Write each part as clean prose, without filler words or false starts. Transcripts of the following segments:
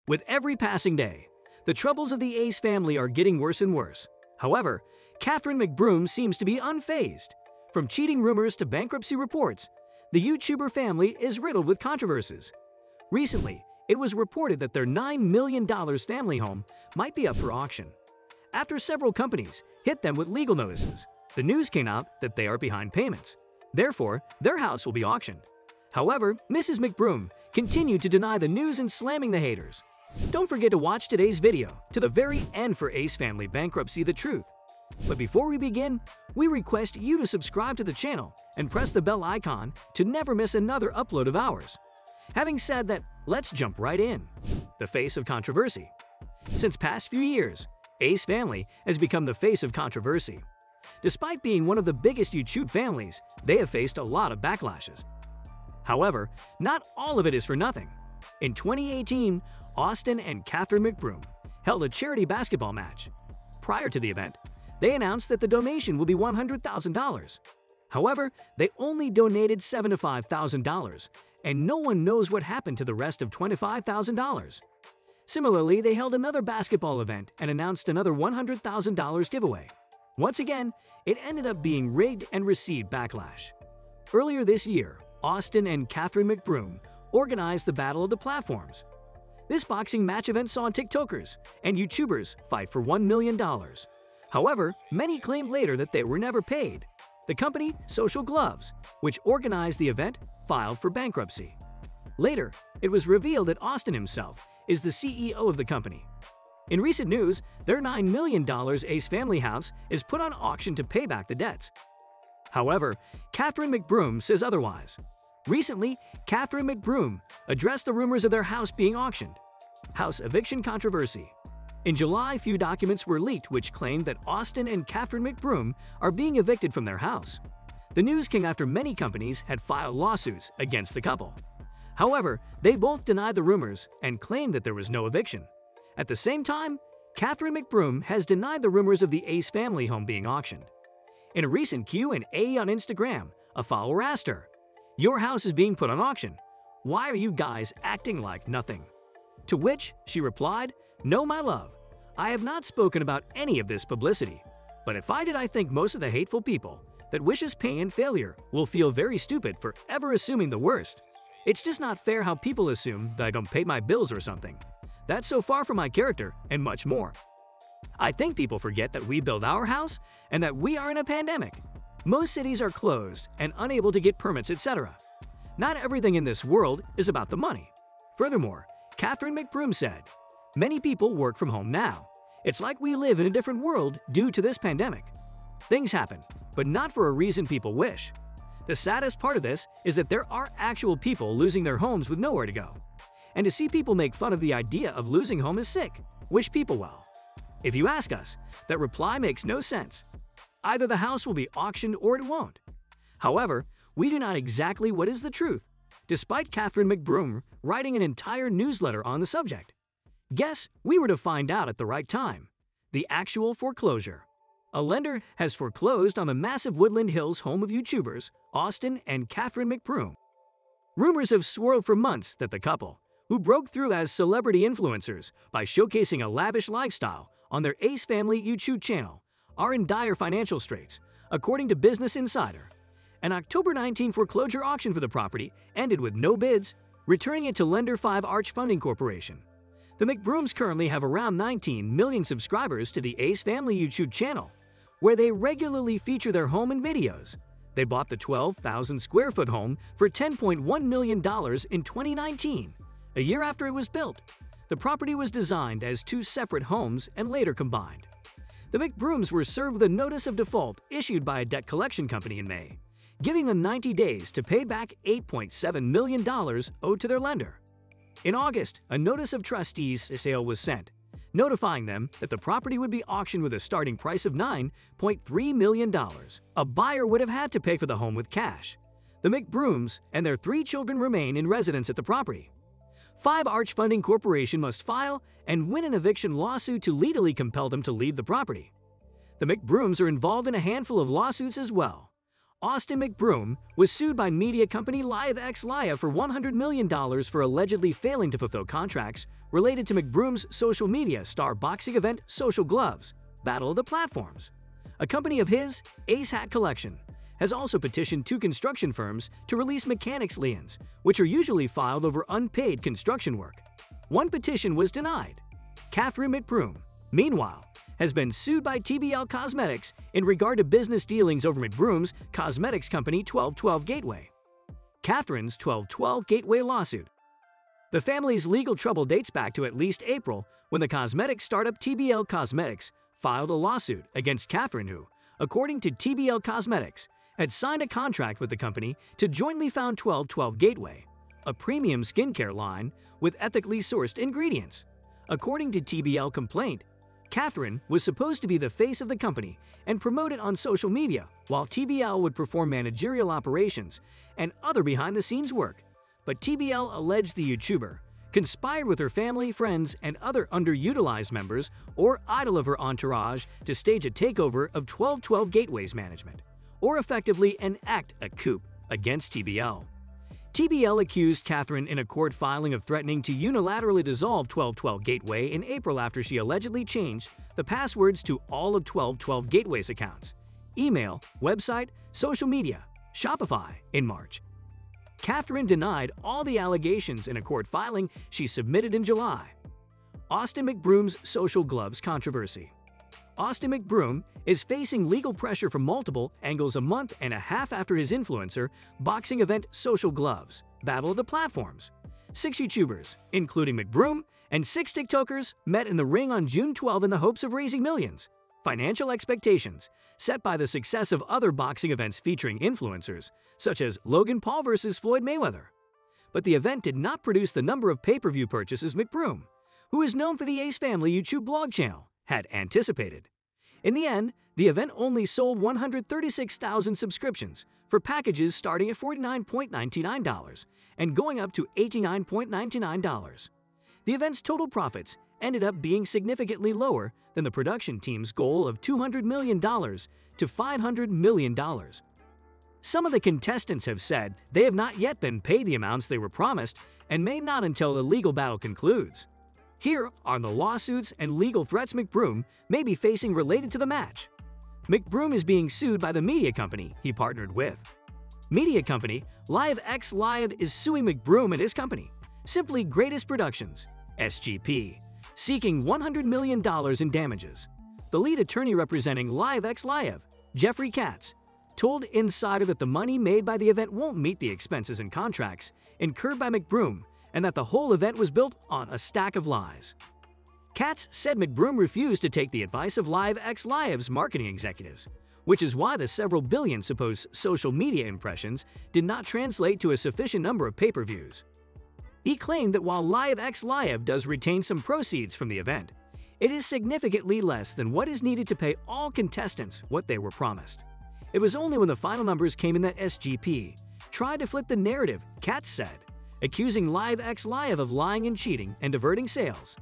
With every passing day, the troubles of the Ace family are getting worse and worse. However, Catherine McBroom seems to be unfazed. From cheating rumors to bankruptcy reports, the YouTuber family is riddled with controversies. Recently, it was reported that their $9 million family home might be up for auction. After several companies hit them with legal notices, the news came out that they are behind payments. Therefore, their house will be auctioned. However, Mrs. McBroom continued to deny the news and slamming the haters. Don't forget to watch today's video to the very end for Ace Family Bankruptcy: The Truth. But before we begin, we request you to subscribe to the channel and press the bell icon to never miss another upload of ours. Having said that, let's jump right in. The face of controversy. Since past few years, Ace Family has become the face of controversy. Despite being one of the biggest YouTube families, they have faced a lot of backlashes. However, not all of it is for nothing. In 2018, Austin and Catherine McBroom held a charity basketball match. Prior to the event, they announced that the donation will be $100,000. However, they only donated $75,000, and no one knows what happened to the rest of $25,000. Similarly, they held another basketball event and announced another $100,000 giveaway. Once again, it ended up being rigged and received backlash. Earlier this year, Austin and Catherine McBroom organized the Battle of the Platforms. This boxing match event saw TikTokers and YouTubers fight for $1 million. However, many claimed later that they were never paid. The company, Social Gloves, which organized the event, filed for bankruptcy. Later, it was revealed that Austin himself is the CEO of the company. In recent news, their $9 million Ace Family house is put on auction to pay back the debts. However, Catherine McBroom says otherwise. Recently, Catherine McBroom addressed the rumors of their house being auctioned. House eviction controversy. In July, few documents were leaked which claimed that Austin and Catherine McBroom are being evicted from their house. The news came after many companies had filed lawsuits against the couple. However, they both denied the rumors and claimed that there was no eviction. At the same time, Catherine McBroom has denied the rumors of the Ace Family home being auctioned. In a recent Q&A on Instagram, a follower asked her, "Your house is being put on auction. Why are you guys acting like nothing?" To which she replied, "No, my love, I have not spoken about any of this publicity. But if I did, I think most of the hateful people that wishes pain and failure will feel very stupid for ever assuming the worst. It's just not fair how people assume that I don't pay my bills or something. That's so far from my character and much more. I think people forget that we build our house and that we are in a pandemic. Most cities are closed and unable to get permits, etc. Not everything in this world is about the money." Furthermore, Catherine McBroom said, "Many people work from home now. It's like we live in a different world due to this pandemic. Things happen, but not for a reason people wish. The saddest part of this is that there are actual people losing their homes with nowhere to go. And to see people make fun of the idea of losing home is sick. Wish people well." If you ask us, that reply makes no sense. Either the house will be auctioned or it won't. However, we do not exactly what is the truth, despite Catherine McBroom writing an entire newsletter on the subject. Guess we were to find out at the right time. The Actual Foreclosure. A lender has foreclosed on the massive Woodland Hills home of YouTubers Austin and Catherine McBroom. Rumors have swirled for months that the couple, who broke through as celebrity influencers by showcasing a lavish lifestyle on their Ace Family YouTube channel, are in dire financial straits, according to Business Insider. An October 19 foreclosure auction for the property ended with no bids, returning it to lender 5 Arch Funding Corporation. The McBrooms currently have around 19 million subscribers to the Ace Family YouTube channel, where they regularly feature their home and videos. They bought the 12,000 square foot home for $10.1 million in 2019. A year after it was built. The property was designed as 2 separate homes and later combined. The McBrooms were served with a notice of default issued by a debt collection company in May, giving them 90 days to pay back $8.7 million owed to their lender. In August, a notice of trustees sale was sent, notifying them that the property would be auctioned with a starting price of $9.3 million. A buyer would have had to pay for the home with cash. The McBrooms and their 3 children remain in residence at the property. 5 Arch Funding Corporation must file and win an eviction lawsuit to legally compel them to leave the property. The McBrooms are involved in a handful of lawsuits as well. Austin McBroom was sued by media company LiveX for $100 million for allegedly failing to fulfill contracts related to McBroom's social media star boxing event Social Gloves, Battle of the Platforms. A company of his, Ace Hat Collection, has also petitioned two construction firms to release mechanics liens, which are usually filed over unpaid construction work. One petition was denied. Catherine McBroom, meanwhile, has been sued by TBL Cosmetics in regard to business dealings over McBroom's cosmetics company 1212 Gateway. Catherine's 1212 Gateway lawsuit. The family's legal trouble dates back to at least April, when the cosmetics startup TBL Cosmetics filed a lawsuit against Catherine who, according to TBL Cosmetics, had signed a contract with the company to jointly found 1212 Gateway, a premium skincare line with ethically sourced ingredients. According to TBL complaint, Catherine was supposed to be the face of the company and promote it on social media, while TBL would perform managerial operations and other behind-the-scenes work. But TBL alleged the YouTuber conspired with her family, friends, and other underutilized members or idol of her entourage to stage a takeover of 1212 Gateway's management, or effectively enact a coup against TBL. TBL accused Catherine in a court filing of threatening to unilaterally dissolve 1212 Gateway in April after she allegedly changed the passwords to all of 1212 Gateway's accounts, email, website, social media, Shopify in March. Catherine denied all the allegations in a court filing she submitted in July. Austin McBroom's Social Gloves controversy. Austin McBroom is facing legal pressure from multiple angles a month and a half after his influencer boxing event Social Gloves, Battle of the Platforms. 6 YouTubers, including McBroom, and 6 TikTokers met in the ring on June 12 in the hopes of raising millions. Financial expectations set by the success of other boxing events featuring influencers, such as Logan Paul vs. Floyd Mayweather. But the event did not produce the number of pay-per-view purchases McBroom, who is known for the Ace Family YouTube blog channel, had anticipated. In the end, the event only sold 136,000 subscriptions for packages starting at $49.99 and going up to $89.99. The event's total profits ended up being significantly lower than the production team's goal of $200 million to $500 million. Some of the contestants have said they have not yet been paid the amounts they were promised and may not until the legal battle concludes. Here are the lawsuits and legal threats McBroom may be facing related to the match. McBroom is being sued by the media company he partnered with. Media company LiveX is suing McBroom and his company, Simply Greatest Productions, SGP, seeking $100 million in damages. The lead attorney representing LiveX, Jeffrey Katz, told Insider that the money made by the event won't meet the expenses and contracts incurred by McBroom, and that the whole event was built on a stack of lies. Katz said McBroom refused to take the advice of LiveX's marketing executives, which is why the several billion supposed social media impressions did not translate to a sufficient number of pay-per-views. He claimed that while LiveX does retain some proceeds from the event, it is significantly less than what is needed to pay all contestants what they were promised. It was only when the final numbers came in that SGP tried to flip the narrative, Katz said, accusing LiveX of lying and cheating and diverting sales.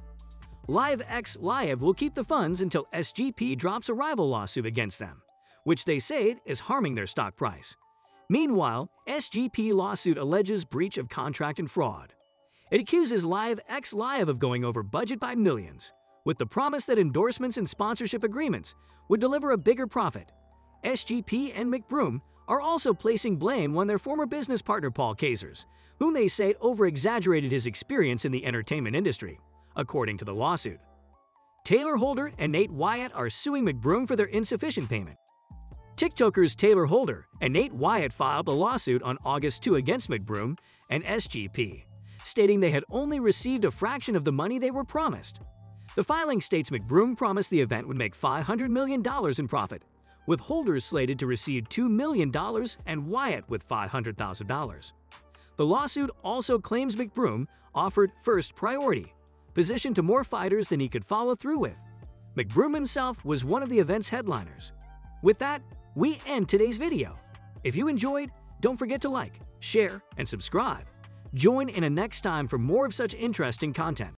LiveX will keep the funds until SGP drops a rival lawsuit against them, which they say is harming their stock price. Meanwhile, SGP lawsuit alleges breach of contract and fraud. It accuses LiveX of going over budget by millions, with the promise that endorsements and sponsorship agreements would deliver a bigger profit. SGP and McBroom are also placing blame on their former business partner Paul Kazers, whom they say over-exaggerated his experience in the entertainment industry, according to the lawsuit. Taylor Holder and Nate Wyatt are suing McBroom for their insufficient payment. TikTokers Taylor Holder and Nate Wyatt filed a lawsuit on August 2 against McBroom and SGP, stating they had only received a fraction of the money they were promised. The filing states McBroom promised the event would make $500 million in profit, with Holder slated to receive $2 million and Wyatt with $500,000. The lawsuit also claims McBroom offered first priority, position to more fighters than he could follow through with. McBroom himself was one of the event's headliners. With that, we end today's video. If you enjoyed, don't forget to like, share, and subscribe. Join in a next time for more of such interesting content.